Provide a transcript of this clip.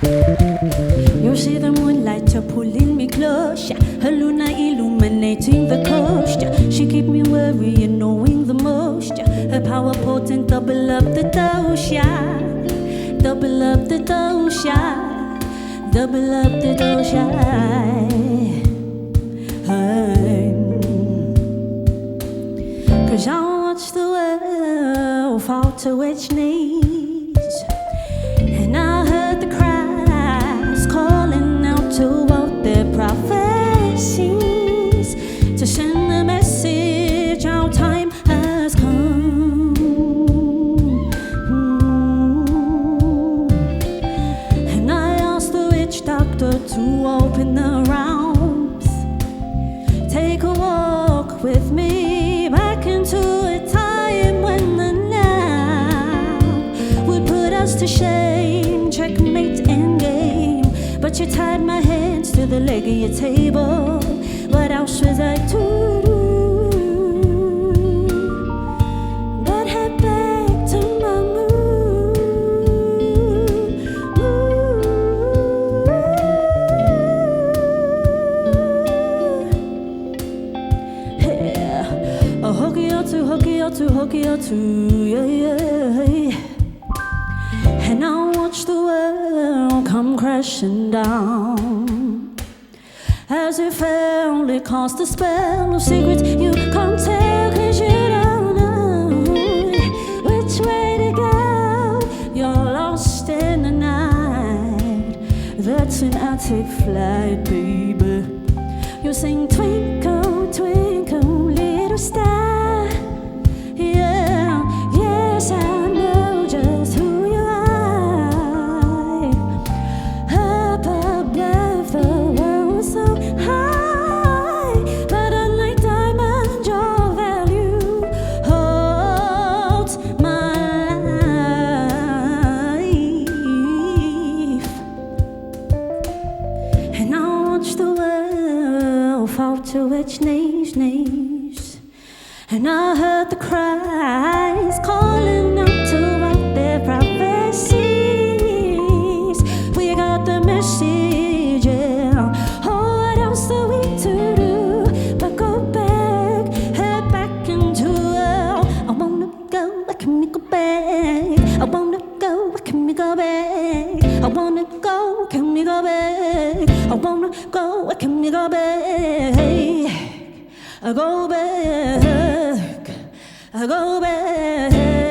You see the moonlight pulling me close, yeah. Her luna illuminating the coast, yeah. She keep me worrying, knowing the most, yeah. Her power potent, double up the dose, yeah. Double up the dose, yeah. Double up the dose, yeah. Cause I watch the world fall to its knees, and I heard the cries calling out to all their prophecies, to send a message, our time has come. And I asked the witch doctor to open the realms, take a walk with me back into a time when the now would put us to shame, checkmate and game. But you tied my hands to the leg of your table. What else was I to do but head back to my mood? Yeah. A hooky or two, hooky or two, hooky or two, yeah, yeah. And I watch the world come crashing down, as if only cast a spell of secrets you can't tell, cause you don't know which way to go. You're lost in the night, that's an attic flight, baby. You sing twinkle, twinkle, little star. Yeah, yes, I know just who you are. Up above the world so high, but unlike diamond, your value holds my life. And I watch the world fall to its knees, knees. And I heard the cries calling out to out their prophecies. We got the message, yeah. Oh, what else are we to do but go back, head back into hell? I wanna go, where can we go back? I wanna go, where can we go back? I wanna go, can we go back? I wanna go, where can we go back? I go back, I go back.